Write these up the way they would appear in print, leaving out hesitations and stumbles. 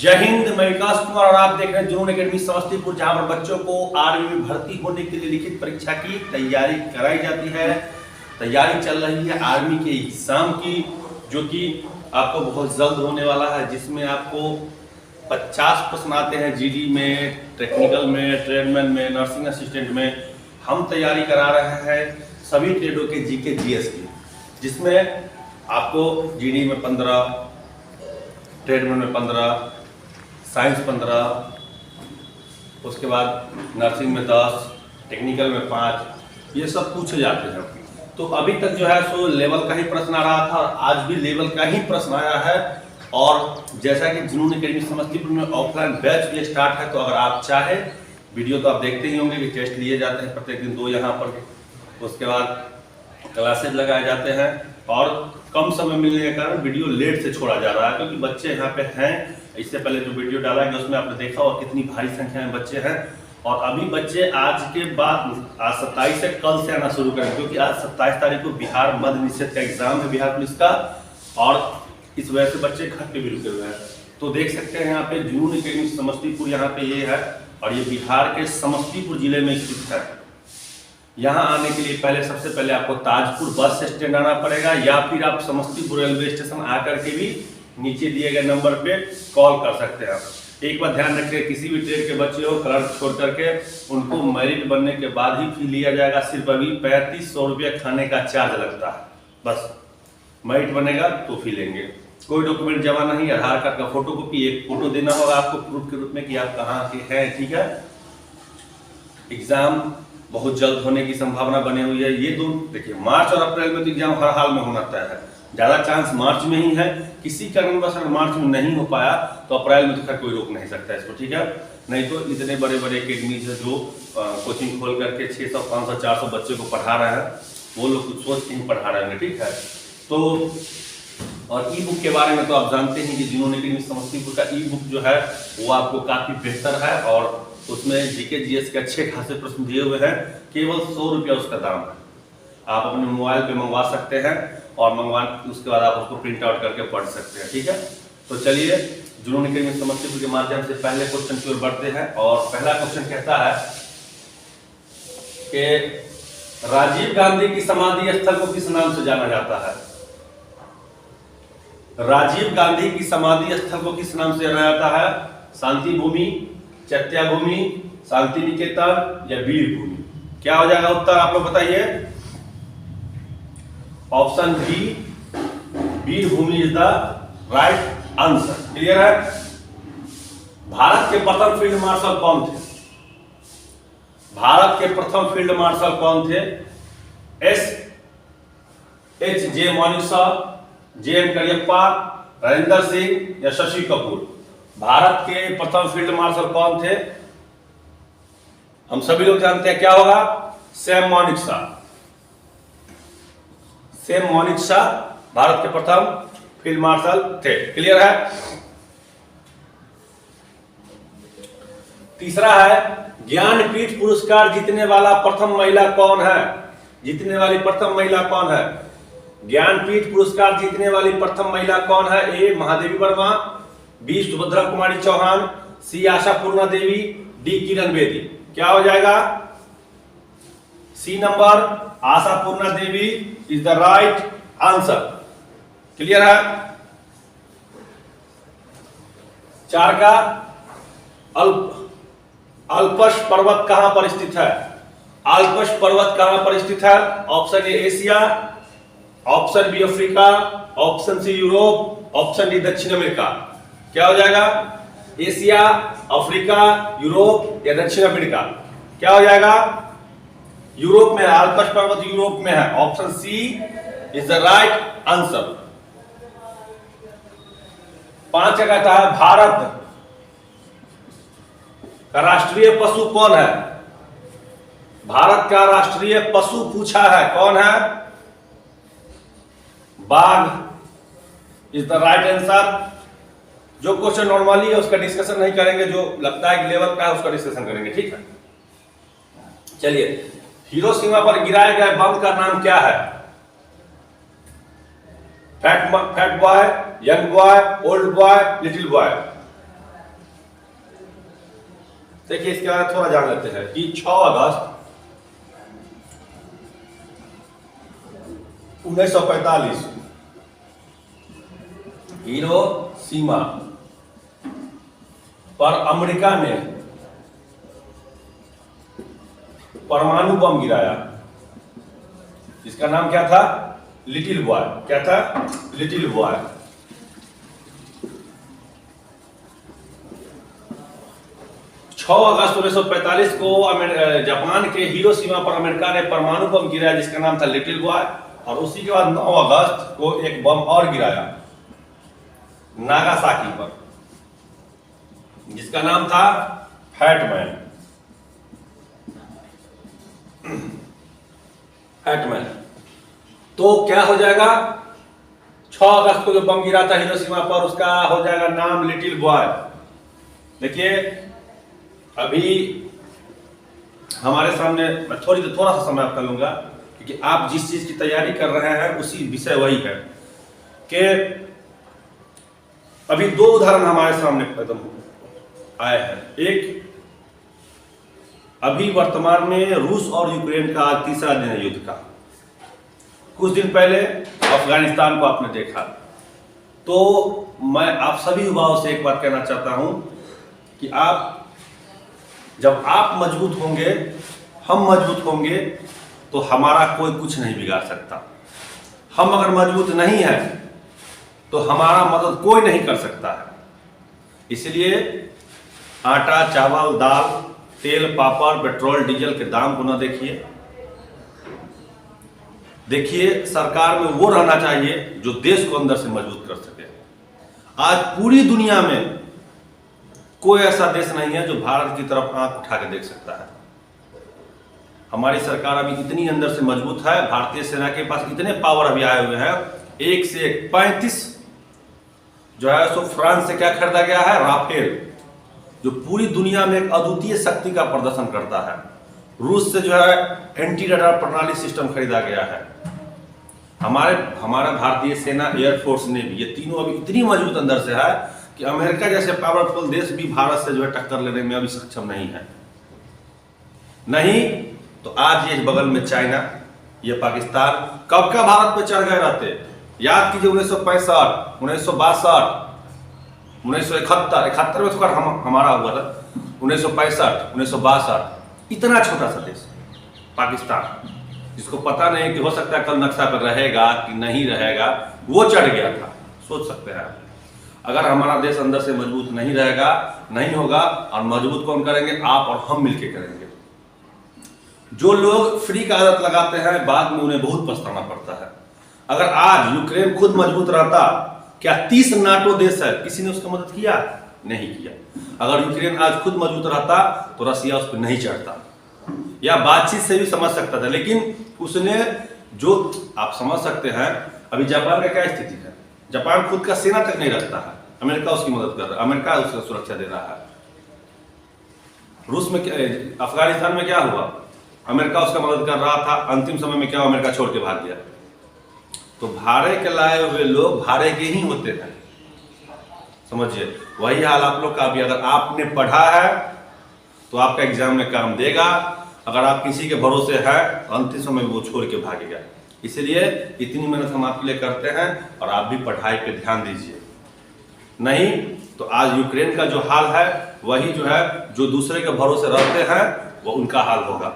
जय हिंद, मैं विकास कुमार और आप देख रहे हैं जुनून एकेडमी समस्तीपुर, जहां पर बच्चों को आर्मी में भर्ती होने के लिए लिखित परीक्षा की तैयारी कराई जाती है। तैयारी चल रही है आर्मी के एग्जाम की, जो कि आपको बहुत जल्द होने वाला है, जिसमें आपको 50 प्रश्न आते हैं जीडी में, टेक्निकल में, ट्रेडमैन में, नर्सिंग असिस्टेंट में। हम तैयारी करा रहे हैं सभी ट्रेडों के जीके जीएस की, जिसमें आपको जीडी में 15, ट्रेडमैन में 15, साइंस 15, उसके बाद नर्सिंग में 10, टेक्निकल में 5, ये सब पूछे जाते हैं। तो अभी तक जो है सो लेवल का ही प्रश्न आ रहा था, और आज भी लेवल का ही प्रश्न आया है। और जैसा कि जुनून एकेडमी समस्तीपुर में ऑफलाइन बैच भी स्टार्ट है, तो अगर आप चाहे, वीडियो तो आप देखते ही होंगे कि टेस्ट लिए जाते हैं प्रत्येक दिन 2 यहाँ पर, उसके बाद क्लासेज लगाए जाते हैं, और कम समय मिलने के कारण वीडियो लेट से छोड़ा जा रहा है, क्योंकि बच्चे यहाँ पे हैं। इससे पहले जो वीडियो डाला गया उसमें आपने देखा और कितनी भारी संख्या में बच्चे हैं, और अभी बच्चे आज के बाद आज 27 से कल से आना शुरू करेंगे, क्योंकि आज 27 तारीख को बिहार मध्य निषेध का एग्जाम है बिहार पुलिस का, और इस वजह से बच्चे घर पे भी रुके हुए हैं। तो देख सकते हैं यहाँ पे जुनून एकेडमी समस्तीपुर, यहाँ पे ये है, और ये बिहार के समस्तीपुर जिले में स्थित है। यहाँ आने के लिए सबसे पहले आपको ताजपुर बस स्टैंड आना पड़ेगा, या फिर आप समस्तीपुर रेलवे स्टेशन आकर के भी नीचे दिए गए नंबर पे कॉल कर सकते हैं। एक बात ध्यान रखिए, किसी भी ट्रेड के बच्चे हो क्लर्क छोड़ करके, उनको मेरिट बनने के बाद ही फी लिया जाएगा। सिर्फ अभी 3500 रुपया खाने का चार्ज लगता है, बस मेरिट बनेगा तो फी लेंगे। कोई डॉक्यूमेंट जमा नहीं, आधार कार्ड का फोटो कॉपी, एक फोटो देना होगा आपको प्रूफ के रूप में कि आप कहाँ के हैं, ठीक है। एग्जाम बहुत जल्द होने की संभावना बनी हुई है। ये दो देखिए, मार्च और अप्रैल में तो एग्जाम हर हाल में होना तय है, ज्यादा चांस मार्च में ही है। किसी कारणवश अगर मार्च में नहीं हो पाया तो अप्रैल में तो खैर कोई रोक नहीं सकता इसको, ठीक है। नहीं तो इतने बड़े बड़े अकेडमीज है जो कोचिंग खोल करके 600, 500, 400 बच्चे को पढ़ा रहे हैं, वो लोग कुछ सोच के ही पढ़ा रहे हैं, ठीक है। तो और ई बुक के बारे में तो आप जानते हैं कि जुनून एकेडमी समस्तीपुर का ई बुक जो है वो आपको काफी बेहतर है, और उसमें जीके जीएस के अच्छे खासे प्रश्न दिए हुए हैं। केवल 100 रुपया उसका दाम है। आप अपने मोबाइल पे मंगवा सकते हैं, और उसके बाद आप उसको प्रिंट आउट करके पढ़ सकते हैं, ठीक है। तो चलिए जुनून एकेडमी समस्तीपुर के माध्यम से पहले क्वेश्चन की ओर बढ़ते हैं। और पहला क्वेश्चन कहता है कि राजीव गांधी की समाधि स्थल को किस नाम से जाना जाता है? राजीव गांधी की समाधि स्थल को किस नाम से जाना जाता है? शांति भूमि, चैत्या भूमि, शांति निकेतन या वीर भूमि? क्या हो जाएगा उत्तर, आप लोग बताइए। Option b, Veer Bhumi is the right answer. Clear है। भारत के प्रथम फील्ड मार्शल कौन थे? भारत के प्रथम फील्ड मार्शल कौन थे? SH मानेकशॉ, JM करियप्पा, राजेंद्र सिंह या शशि कपूर? भारत के प्रथम फील्ड मार्शल कौन थे? हम सभी लोग जानते हैं, क्या होगा? सैम मानेकशॉ। सैम मानेकशॉ भारत के प्रथम फील्ड मार्शल थे। क्लियर है। तीसरा है, ज्ञानपीठ पुरस्कार जीतने वाला प्रथम महिला कौन है? जीतने वाली प्रथम महिला कौन है? ज्ञानपीठ पुरस्कार जीतने वाली प्रथम महिला कौन है? A Mahadevi Verma, b Subhadra Kumari Chauhan, c Asha Purna Devi, d Kiran Bedi? क्या हो जाएगा? C number, Asha Purna Devi is the right answer. Clear है। 4 का, अल्पस पर्वत कहां पर स्थित है? अल्पस पर्वत कहां पर स्थित है? Option a Asia, option b Africa, option c Europe, option d दक्षिण अमेरिका? क्या हो जाएगा? एशिया, अफ्रीका, यूरोप या दक्षिण अमेरिका? क्या हो जाएगा? यूरोप में है, अल्पस पर्वत यूरोप में है। Option c is the right answer. 5 का कहता है, भारत का राष्ट्रीय पशु कौन है? भारत का राष्ट्रीय पशु पूछा है, कौन है? बाघ इज द राइट आंसर। जो क्वेश्चन नॉर्मली है उसका डिस्कशन नहीं करेंगे, जो लगता है कि लेवल का है उसका डिस्कशन करेंगे, ठीक है। चलिए, हिरोशिमा पर गिराए गए बम का नाम क्या है? Fat boy, young boy, old boy, little boy? देखिए इसके बारे में थोड़ा जान लेते हैं कि 6 अगस्त 1945 हिरोशिमा पर अमेरिका ने परमाणु बम गिराया। इसका नाम क्या था? Little boy. क्या था? Little boy. अगस्त 1945 को जापान के हिरोशिमा पर अमेरिका ने परमाणु बम गिराया जिसका नाम था लिटिल बॉय। और उसी के बाद 9 अगस्त को एक बम और गिराया नागासाकी पर जिसका नाम था फैटमैन। फैटमैन। तो क्या हो जाएगा? 6 अगस्त को जो बम गिरा था हिरोशिमा पर उसका हो जाएगा नाम लिटिल बॉय। देखिए अभी हमारे सामने मैं थोड़ा सा समय आपका लूंगा क्योंकि आप जिस चीज की तैयारी कर रहे हैं उसी विषय वही है कि अभी 2 उदाहरण हमारे सामने एकदम आए हैं। एक अभी वर्तमान में रूस और यूक्रेन का आज तीसरा दिन है युद्ध का। कुछ दिन पहले अफगानिस्तान को आपने देखा। तो मैं आप सभी युवाओं से एक बात कहना चाहता हूं कि जब आप मजबूत होंगे, हम मजबूत होंगे तो हमारा कोई कुछ नहीं बिगाड़ सकता। हम अगर मजबूत नहीं है तो हमारा मदद कोई नहीं कर सकता है। इसलिए आटा, चावल, दाल, तेल, पापड़, पेट्रोल, डीजल के दाम को न देखिए सरकार में वो रहना चाहिए जो देश को अंदर से मजबूत कर सके। आज पूरी दुनिया में कोई ऐसा देश नहीं है जो भारत की तरफ आंख उठा के देख सकता है। हमारी सरकार अभी इतनी अंदर से मजबूत है, भारतीय सेना के पास इतने पावर अभी आए हुए हैं, एक से एक 35 जो है सो फ्रांस से क्या खरीदा गया है? राफेल, जो पूरी दुनिया में एक अद्वितीय शक्ति का प्रदर्शन करता है। रूस से जो है एंटी रडार प्रणाली सिस्टम खरीदा गया है। हमारा भारतीय सेना, एयरफोर्स ने भी, ये तीनों अभी इतनी मजबूत अंदर से है कि अमेरिका जैसे पावरफुल देश भी भारत से जो है टक्कर लेने में अभी सक्षम नहीं है। नहीं तो आज ये बगल में चाइना, ये पाकिस्तान कब का भारत पे चढ़ गए रहते। याद कीजिए 1965, 1962, 1971 में तो हमारा हुआ था, 1965, 1962। इतना छोटा सा देश पाकिस्तान, जिसको पता नहीं कि हो सकता है कल नक्शा पर रहेगा कि नहीं रहेगा, वो चढ़ गया था। सोच सकते हैं अगर हमारा देश अंदर से मजबूत नहीं रहेगा, नहीं होगा, और मजबूत कौन करेंगे? आप और हम मिलके करेंगे। जो लोग फ्री का आदत लगाते हैं बाद में उन्हें बहुत पछताना पड़ता है। अगर आज यूक्रेन खुद मजबूत रहता, क्या 30 नाटो देश है, किसी ने उसकी मदद किया? नहीं किया। अगर यूक्रेन आज खुद मजबूत रहता तो रसिया उस पर नहीं चढ़ता, या बातचीत से भी समझ सकता था। लेकिन उसने जो आप समझ सकते हैं, अभी जापान का क्या स्थिति है? जापान खुद का सेना तक नहीं रखता है, अमेरिका उसकी मदद कर रहा है, अमेरिका उसको सुरक्षा दे रहा है। रूस में क्या, अफगानिस्तान में क्या हुआ? अमेरिका उसका मदद कर रहा था, अंतिम समय में क्या, अमेरिका छोड़ के भाग गया। तो भाड़े के लाए हुए लोग भाड़े के ही होते हैं, समझिए। वही हाल आप लोग का भी। अगर आपने पढ़ा है तो आपका एग्जाम में काम देगा, अगर आप किसी के भरोसे है तो अंतिम समय में वो छोड़ के भागेगा। इसलिए इतनी मेहनत हम आपके लिए करते हैं और आप भी पढ़ाई पे ध्यान दीजिए। नहीं तो आज यूक्रेन का जो हाल है वही जो है, जो दूसरे के भरोसे रहते हैं वो उनका हाल होगा,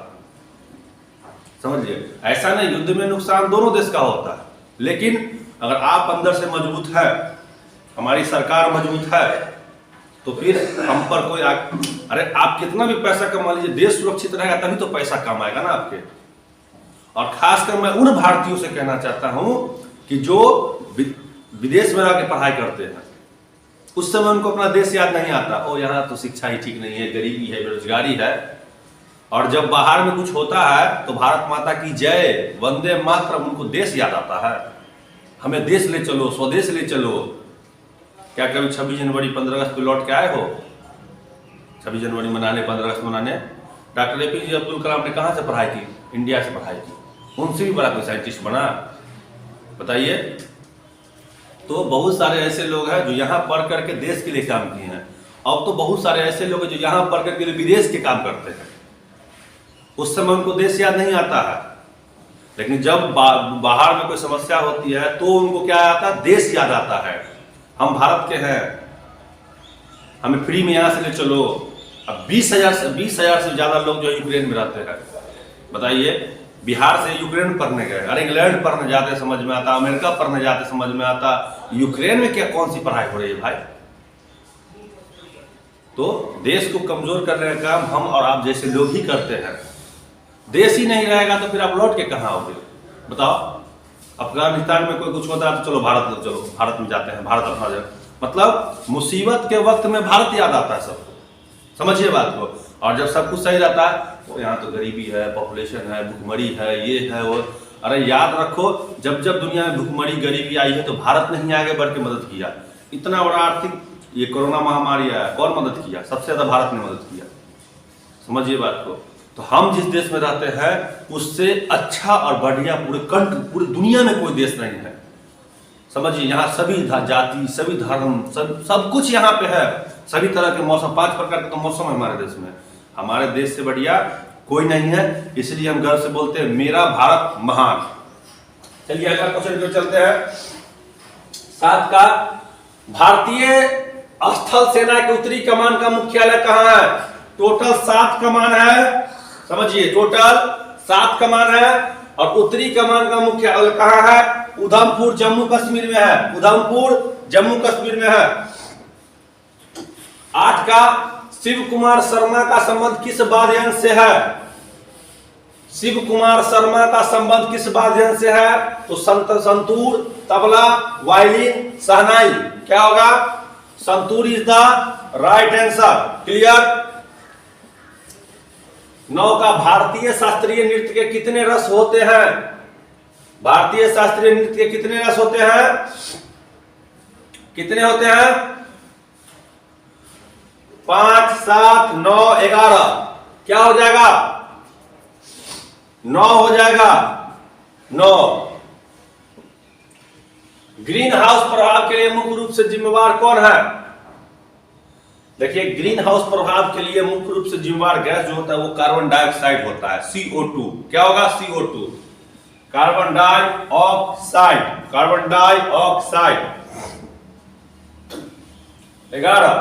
समझिए। ऐसा नहीं, युद्ध में नुकसान दोनों देश का होता है, लेकिन अगर आप अंदर से मजबूत है, हमारी सरकार मजबूत है, तो फिर हम पर कोई अरे आप कितना भी पैसा कमा लीजिए, देश सुरक्षित रहेगा तभी तो पैसा कम आएगा ना आपके। और खासकर मैं उन भारतीयों से कहना चाहता हूं कि जो विदेश में आके पढ़ाई करते हैं, उस समय उनको अपना देश याद नहीं आता, और यहाँ तो शिक्षा ही ठीक नहीं है, गरीबी है, बेरोजगारी है। और जब बाहर में कुछ होता है तो भारत माता की जय, वंदे मातरम, उनको देश याद आता है। हमें देश ले चलो, स्वदेश ले चलो। क्या कभी 26 जनवरी 15 अगस्त को लौट के आए हो? 26 जनवरी मनाने, 15 अगस्त मनाने डॉक्टर APJ अब्दुल कलाम ने कहाँ से पढ़ाई की? इंडिया से पढ़ाई की। उनसे भी बड़ा कोई साइंटिस्ट बना? बताइए। तो बहुत सारे ऐसे लोग हैं जो यहाँ पढ़ करके देश के लिए काम किए हैं, अब तो बहुत सारे ऐसे लोग हैं जो यहाँ पढ़ करके विदेश के काम करते हैं, उस समय उनको देश याद नहीं आता है, लेकिन जब बाहर में कोई समस्या होती है तो उनको क्या आता है, देश याद आता है। हम भारत के हैं, हमें फ्री में यहाँ से ले चलो। अब 20,000 से ज़्यादा लोग जो यूक्रेन में रहते हैं, बताइए, बिहार से यूक्रेन पढ़ने गए, अरे इंग्लैंड पढ़ने जाते समझ में आता, अमेरिका पढ़ने जाते समझ में आता, यूक्रेन में क्या कौन सी पढ़ाई हो रही है भाई। तो देश को कमजोर करने का काम हम और आप जैसे लोग ही करते हैं। देश ही नहीं रहेगा तो फिर आप लौट के कहाँ आओगे, बताओ। अफगानिस्तान में कोई कुछ होता है तो चलो भारत में जाते हैं, भारत अपना जगह, मतलब मुसीबत के वक्त में भारत याद आता है सबको, समझिए बात को। और जब सब कुछ सही रहता है तो यहाँ तो गरीबी है, पॉपुलेशन है, भुखमरी है, ये है वो। अरे याद रखो, जब जब दुनिया में भुखमरी गरीबी आई है तो भारत ने ही आगे बढ़ के मदद किया। इतना बड़ा आर्थिक ये कोरोना महामारी आया, कौन मदद किया, सबसे ज्यादा भारत ने मदद किया, समझिए बात को। तो हम जिस देश में रहते हैं उससे अच्छा और बढ़िया पूरी दुनिया में कोई देश नहीं है, समझिए। यहाँ सभी जाति, सभी धर्म, सब कुछ यहाँ पे है, सभी तरह के मौसम, 5 प्रकार के तो मौसम है हमारे देश में। हमारे देश से बढ़िया कोई नहीं है, इसलिए हम गर्व से बोलते हैं मेरा भारत महान। चलिए अगला क्वेश्चन पे चलते हैं। 7 का, भारतीय स्थल सेना के उत्तरी कमान का मुख्यालय कहाँ है? टोटल 7 कमान है, समझिए, टोटल 7 कमान है और उत्तरी कमान का मुख्यालय कहाँ है? उधमपुर जम्मू कश्मीर में है, उधमपुर जम्मू कश्मीर में है। 8 का, शिव कुमार शर्मा का संबंध किस वाद्य यंत्र से है? शिव कुमार शर्मा का संबंध किस वाद्य यंत्र से है? तो संतूर, तबला, वायलिन, शहनाई, क्या होगा? Santoor is the right answer, clear. 9 का, भारतीय शास्त्रीय नृत्य के कितने रस होते हैं? भारतीय शास्त्रीय नृत्य के कितने रस होते हैं? कितने होते हैं? 5, 7, 9, 11, क्या हो जाएगा? 9 हो जाएगा, 9। ग्रीन हाउस प्रभाव के लिए मुख्य रूप से जिम्मेवार कौन है? देखिए, ग्रीन हाउस प्रभाव के लिए मुख्य रूप से जिम्मेवार गैस जो होता है वो कार्बन डाइऑक्साइड होता है, CO2। क्या होगा? CO2, carbon dioxide, carbon dioxide. 11,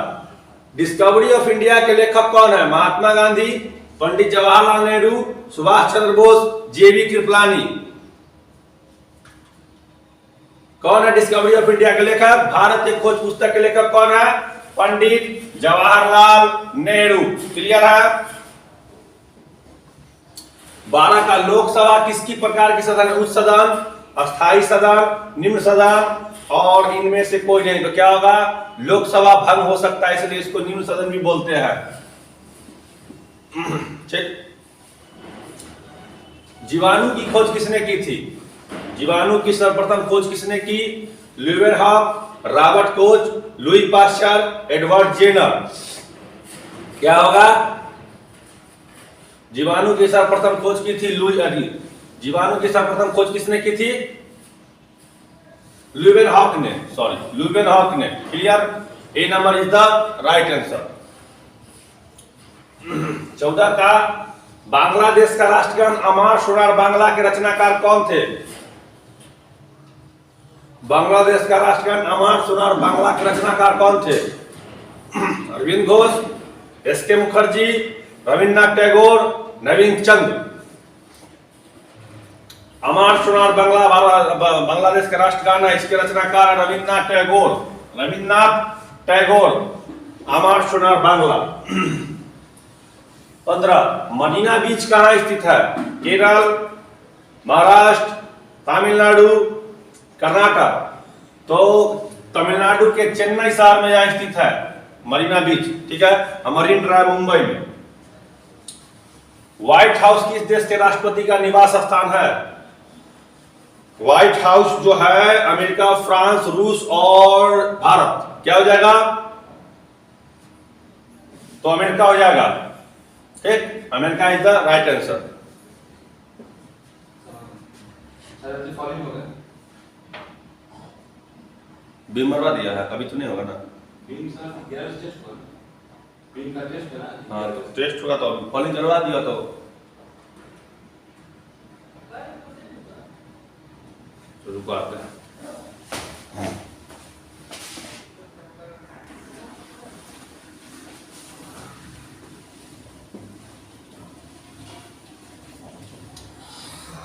discovery of India के लेखक कौन है? महात्मा गांधी, पंडित जवाहरलाल नेहरू, सुभाष चंद्र बोस, JV कृपलानी। कौन है डिस्कवरी ऑफ इंडिया के लेखक? भारत की खोज पुस्तक के लेखक कौन है? पंडित जवाहरलाल नेहरू, क्लियर है। 12 का, लोकसभा किसकी प्रकार की सदन है? उच्च सदन, अस्थायी सदन, निम्न सदन और इनमें से कोई नहीं। तो क्या होगा? लोकसभा भंग हो सकता है, इसलिए इसको निम्न सदन भी बोलते हैं, ठीक। जीवाणु की खोज किसने की थी? जीवाणु की सर्वप्रथम खोज किसने की? Leeuwenhoek, Robert Koch, Louis Pasteur, Edward Jenner. क्या होगा? जीवाणु की सर्वप्रथम खोज की थी जीवाणु की सर्वप्रथम खोज किसने की थी? ल्यूवेनहॉक ने, ल्यूवेनहॉक ने, clear. A number is the right answer. 14 का, बांग्लादेश का राष्ट्रगान अमर सोनार बांग्ला के रचनाकार कौन थे? बांग्लादेश का राष्ट्रगान अमर सोनार बांग्ला के रचनाकार कौन थे? अरविंद घोष, SK मुखर्जी, रविन्द्रनाथ टैगोर, नवीन चंद्र। अमर सोनार बांग्ला बांग्लादेश का राष्ट्रगान है, इसके रचनाकार है रविन्द्रनाथ टैगोर, रविन्द्रनाथ टैगोर। अमर सोनार बांग्ला। 15, मरीना बीच कहाँ स्थित है? केरल, महाराष्ट्र, तमिलनाडु, कर्नाटक। तो तमिलनाडु के चेन्नई शहर में यह स्थित है मरीना बीच, ठीक है। मरीन ड्राइव मुंबई में। व्हाइट हाउस किस देश के राष्ट्रपति का निवास स्थान है? व्हाइट हाउस जो है अमेरिका, फ्रांस, रूस और भारत। क्या हो जाएगा? तो अमेरिका हो जाएगा, ठीक। America is the right answer. Beam मरवा दिया है, अभी तो नहीं होगा ना। हाँ तो टेस्ट होगा तो फॉलिंग करवा दिया तो रुको आते हैं।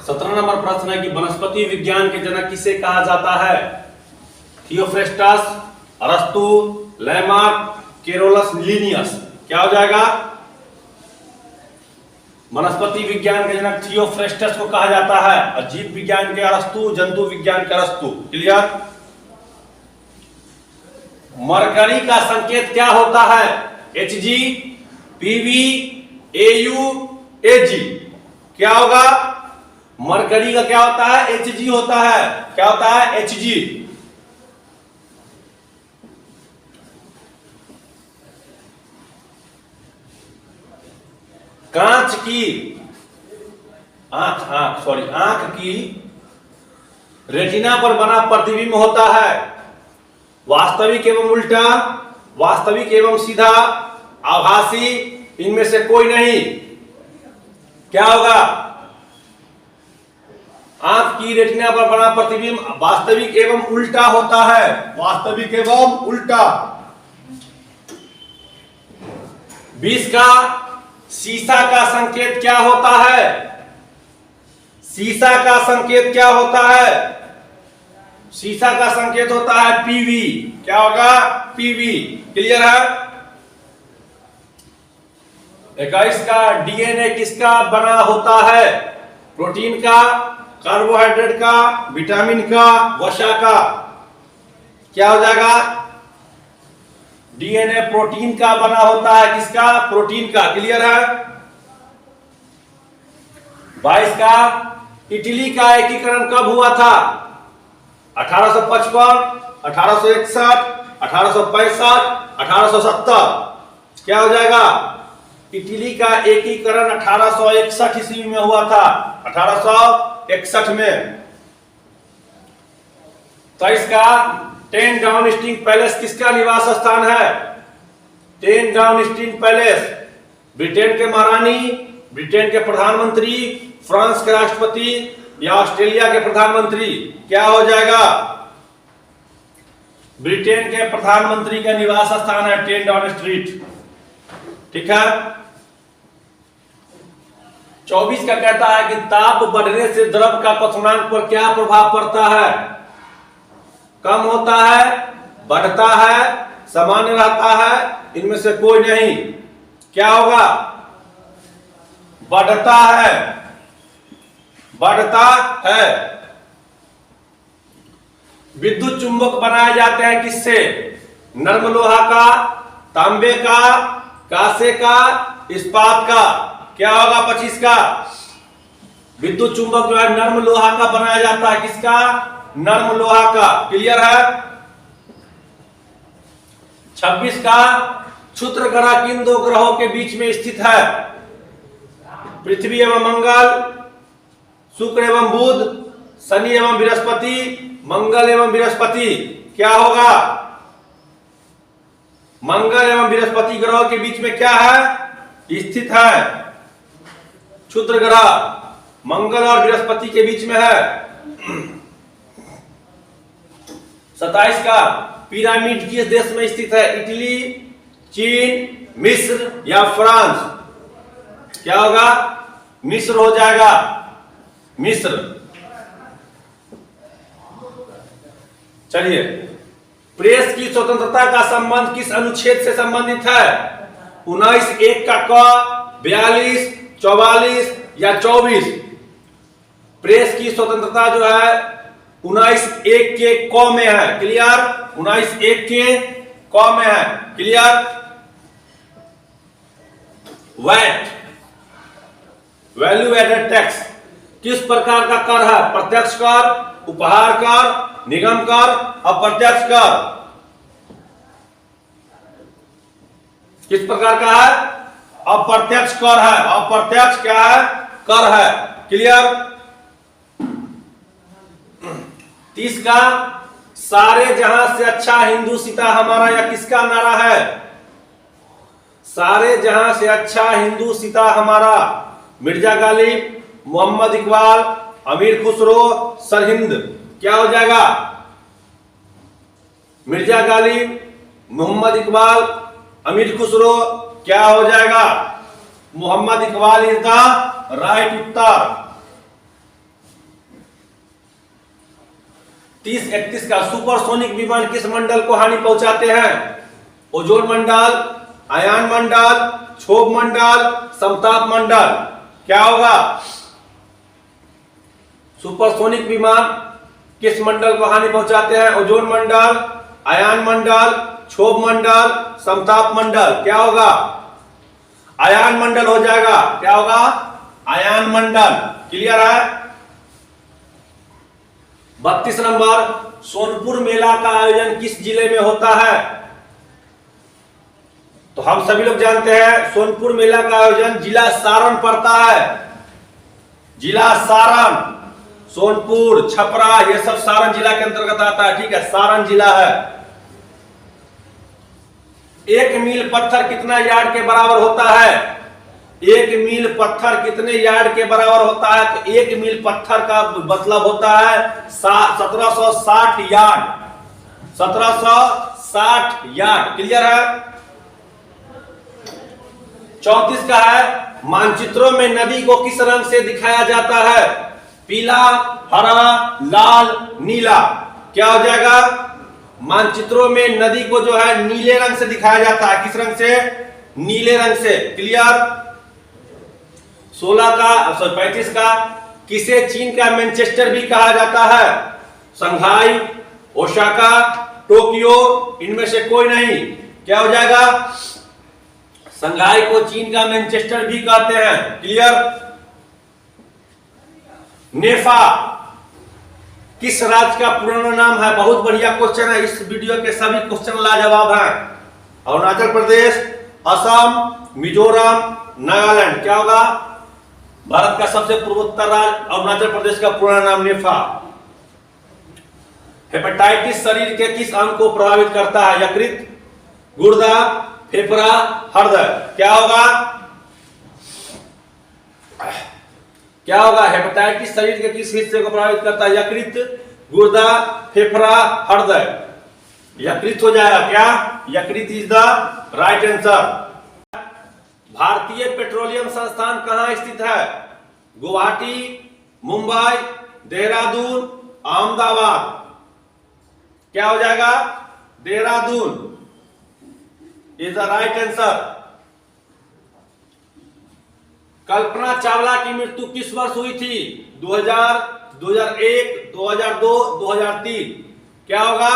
सत्रह नंबर प्रश्न है कि वनस्पति विज्ञान के जनक किसे कहा जाता है? थियोफ्रेस्टस, अरस्तु, लैमार्क, केरोलस, लिनियस। क्या हो जाएगा? वनस्पति विज्ञान के जनक थियोफ्रेस्टस को कहा जाता है और जीव विज्ञान के अरस्तु, जंतु विज्ञान के अरस्तु। क्लियर? मरकरी का संकेत क्या होता है? Hg, Pv, Au, Ag। क्या होगा? मरकरी का क्या होता है? Hg होता है। क्या होता है? Hg। कांच की आंख की रेटिना पर बना प्रतिबिंब होता है वास्तविक एवं उल्टा, वास्तविक एवं सीधा, आभासी, इनमें से कोई नहीं। क्या होगा? आंख की रेटिना पर बना प्रतिबिंब वास्तविक एवं उल्टा होता है। वास्तविक एवं उल्टा। 20 का शीशा का संकेत क्या होता है? शीशा का संकेत क्या होता है? शीशा का संकेत होता है पीवी। क्या होगा? पीवी। क्लियर है? 21 का डीएनए किसका बना होता है? प्रोटीन का, कार्बोहाइड्रेट का, विटामिन का, वसा का। क्या हो जाएगा? डीएनए प्रोटीन का बना होता है। किसका? प्रोटीन का। क्लियर है? 22 का इटली का एकीकरण कब हुआ था? 1855, 1861, 1865, 1870। क्या हो जाएगा? इटली का एकीकरण 1861 ईस्वी में हुआ था। 1861 में। 23 का 10 डाउनस्ट्रीम पैलेस किसका निवास स्थान है? 10 डाउनस्ट्रीम पैलेस ब्रिटेन के महारानी, ब्रिटेन के प्रधानमंत्री, फ्रांस के राष्ट्रपति या ऑस्ट्रेलिया के प्रधानमंत्री। क्या हो जाएगा? ब्रिटेन के प्रधानमंत्री का निवास स्थान है 10 डाउन स्ट्रीट। ठीक है? 24 का कहता है कि ताप बढ़ने से द्रव का क्वथनांक पर क्या प्रभाव पड़ता है? कम होता है, बढ़ता है, सामान्य रहता है, इनमें से कोई नहीं। क्या होगा? बढ़ता है। बढ़ता है। विद्युत चुंबक बनाए जाते हैं किससे? नर्म लोहा का, तांबे का, कांसे का, इस्पात का। क्या होगा? 25 का विद्युत चुंबक जो है नर्म लोहा का बनाया जाता है। किसका? नर्म लोहा का। क्लियर है? 26 का क्षुद्र ग्रह किन दो ग्रहों के बीच में स्थित है? पृथ्वी एवं मंगल, शुक्र एवं बुध, शनि एवं बृहस्पति, मंगल एवं बृहस्पति। क्या होगा? मंगल एवं बृहस्पति ग्रहों के बीच में क्या है? स्थित है। क्षुद्र ग्रह मंगल और बृहस्पति के बीच में है। 27 का पिरामिड किस देश में स्थित है? इटली, चीन, मिस्र या फ्रांस। क्या होगा? मिस्र हो जाएगा। मिस्र। चलिए, प्रेस की स्वतंत्रता का संबंध किस अनुच्छेद से संबंधित है? 19(1) का क, 42, 44 या 24। प्रेस की स्वतंत्रता जो है 19(1) के क में है। क्लियर? 19(1) के क में है। Clear? VAT, value added tax किस प्रकार का कर है? प्रत्यक्ष कर, उपहार कर, निगम कर, अप्रत्यक्ष कर। किस प्रकार का है? अप्रत्यक्ष कर है। अप्रत्यक्ष क्या है? कर है। क्लियर? 30 का सारे जहां से अच्छा हिंदू सीता हमारा या किसका नारा है? सारे जहां से अच्छा हिंदू सीता हमारा, मिर्जा गालिब, मोहम्मद इकबाल, अमीर खुसरो, सरहिंद। क्या हो जाएगा? मिर्जा गालिब, मोहम्मद इकबाल, अमीर खुसरो। क्या हो जाएगा? Mohammad Iqbal is the right उत्तर। 30-31 का सुपरसोनिक विमान किस मंडल को हानि पहुंचाते हैं? ओजोन मंडल, आयन मंडल, क्षोभ मंडल, समताप मंडल। क्या होगा? सुपरसोनिक विमान किस मंडल को हानि पहुंचाते हैं? ओजोन मंडल, आयन मंडल, क्षोभ मंडल, समताप मंडल। क्या होगा? आयन मंडल हो जाएगा। क्या होगा? आयन मंडल। क्लियर है? 32 नंबर, सोनपुर मेला का आयोजन किस जिले में होता है? तो हम सभी लोग जानते हैं सोनपुर मेला का आयोजन जिला सारण पड़ता है। जिला सारण, सोनपुर, छपरा, ये सब सारण जिला के अंतर्गत आता है। ठीक है, सारण जिला है। 1 मील पत्थर कितना यार्ड के बराबर होता है? 1 मील पत्थर कितने यार्ड के बराबर होता है? तो 1 मील पत्थर का मतलब होता है 1760 यार्ड। 1760 यार्ड। क्लियर है? 34 का है, मानचित्रों में नदी को किस रंग से दिखाया जाता है? पीला, हरा, लाल, नीला। क्या हो जाएगा? मानचित्रों में नदी को जो है नीले रंग से दिखाया जाता है। किस रंग से? नीले रंग से। क्लियर? 35 का, किसे चीन का मैनचेस्टर भी कहा जाता है? संघाई, ओसाका, टोक्यो, इनमें से कोई नहीं। क्या हो जाएगा? संघाई को चीन का मैनचेस्टर भी कहते हैं। क्लियर? नेफा किस राज्य का पुराना नाम है? बहुत बढ़िया क्वेश्चन है। इस वीडियो के सभी क्वेश्चन लाजवाब हैं। अरुणाचल प्रदेश, असम, मिजोरम, नागालैंड। क्या होगा? भारत का सबसे पूर्वोत्तर राज्य अरुणाचल प्रदेश का पुराना नाम नेफा। हेपेटाइटिस शरीर के किस अंग को प्रभावित करता है? यकृत, गुर्दा, फेफड़ा, हृदय। क्या होगा? क्या होगा? हेपेटाइटिस शरीर के किस हिस्से को प्रभावित करता है? यकृत, गुर्दा, फेफड़ा, हृदय। यकृत हो जाएगा। क्या? यकृत इज द राइट आंसर। भारतीय पेट्रोलियम संस्थान कहां स्थित है? गुवाहाटी, मुंबई, देहरादून, अहमदाबाद। क्या हो जाएगा? Dehradun is the right answer. Kalpana Chawla की मृत्यु किस वर्ष हुई थी? 2000, 2001, 2002, 2003। क्या होगा?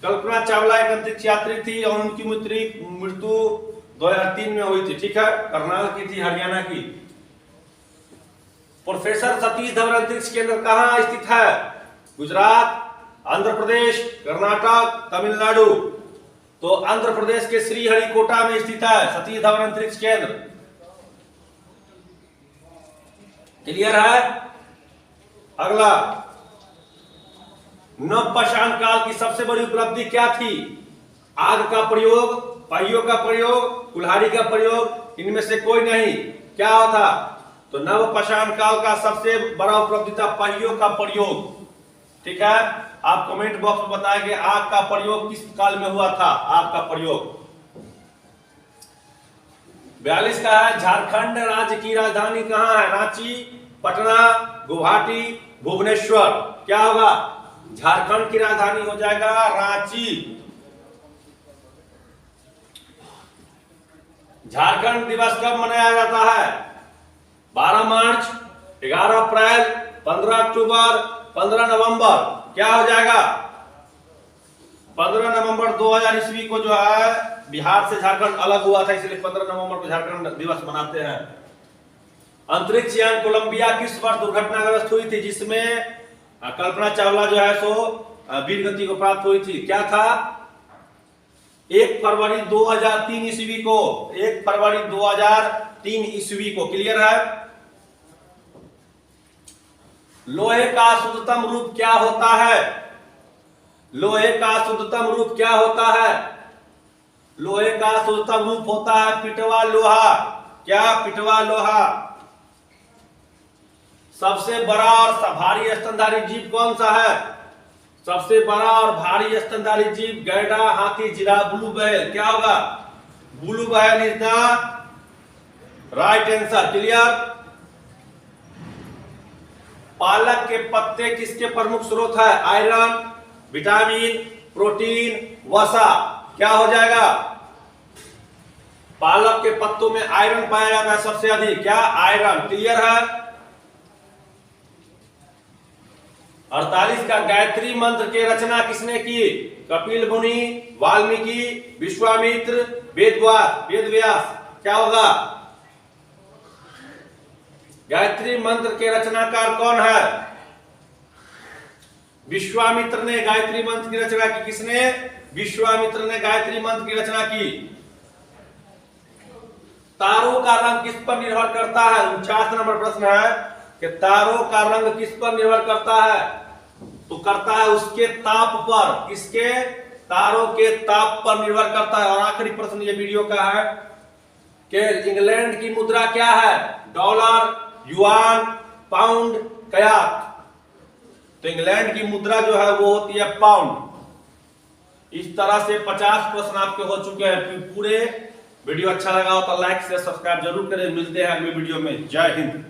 कल्पना चावला एक अंतरिक्ष यात्री थी और उनकी मृत्यु 2003 में हुई थी। ठीक है, करनाल की थी, हरियाणा की। प्रोफेसर सतीश धवन अंतरिक्ष केंद्र कहां स्थित है? गुजरात, आंध्र प्रदेश, कर्नाटक, तमिलनाडु। तो आंध्र प्रदेश के श्रीहरिकोटा में स्थित है सतीश धवन अंतरिक्ष केंद्र। क्लियर है? अगला, नवपाषाण काल की सबसे बड़ी उपलब्धि क्या थी? आग का प्रयोग, पहियों का प्रयोग, कुल्हाड़ी का प्रयोग, इनमें से कोई नहीं। क्या था? तो नवपाषाण काल का सबसे बड़ा उपलब्धि था पहियों का प्रयोग। ठीक है, आप कमेंट बॉक्स में बताएंगे आग का प्रयोग किस काल में हुआ था? आग का प्रयोग। 42 का है, झारखंड राज्य की राजधानी कहां है? रांची, पटना, गुवाहाटी, भुवनेश्वर। क्या होगा? झारखंड की राजधानी हो जाएगा रांची। झारखंड दिवस कब मनाया जाता है? 12 मार्च, 11 अप्रैल, 15 अक्टूबर, 15 नवंबर। क्या हो जाएगा? 15 नवंबर 2000 ईस्वी को जो है बिहार से झारखंड अलग हुआ था, इसलिए 15 नवंबर को झारखंड दिवस मनाते हैं। अंतरिक्ष यान कोलंबिया किस वर्ष दुर्घटनाग्रस्त हुई थी, जिसमें कल्पना चावला जो है सो वीर गति को प्राप्त हुई थी? क्या था? 1 फरवरी 2003 ईस्वी को। 1 फरवरी 2003 ईस्वी को। क्लियर है? लोहे का शुद्धतम रूप क्या होता है? लोहे का शुद्धतम रूप क्या होता है? लोहे का शुद्धतम रूप होता है पिटवा लोहा। क्या? पिटवा लोहा। सबसे बड़ा और भारी स्तनधारी जीव कौन सा है? सबसे बड़ा और भारी स्तनधारी जीव गैंडा, हाथी, जिराफ, ब्लू व्हेल। क्या होगा? Blue whale is the right answer. Clear? पालक के पत्ते किसके प्रमुख स्रोत है? आयरन, विटामिन, प्रोटीन, वसा। क्या हो जाएगा? पालक के पत्तों में आयरन पाया जाता है सबसे अधिक। क्या? आयरन। क्लियर है? 48 का गायत्री मंत्र की रचना किसने की? कपिल मुनि, वाल्मीकि, विश्वामित्र, वेदव्यास। क्या होगा? गायत्री मंत्र के रचनाकार कौन है? विश्वामित्र ने गायत्री मंत्र की रचना की। किसने? विश्वामित्र ने गायत्री मंत्र की रचना की। तारों का रंग किस पर निर्भर करता है? 49 नंबर प्रश्न है कि तारों का रंग किस पर निर्भर करता है? तो करता है उसके ताप पर। किसके? तारों के ताप पर निर्भर करता है। और आखिरी प्रश्न ये वीडियो का है कि इंग्लैंड की मुद्रा क्या है? Dollar, yuan, pound, kayak. तो इंग्लैंड की मुद्रा जो है वो होती है पाउंड। इस तरह से 50 प्रश्न आपके हो चुके हैं। पूरे वीडियो अच्छा लगा हो तो लाइक से सब्सक्राइब जरूर करें। मिलते हैं अगले वीडियो में। जय हिंद।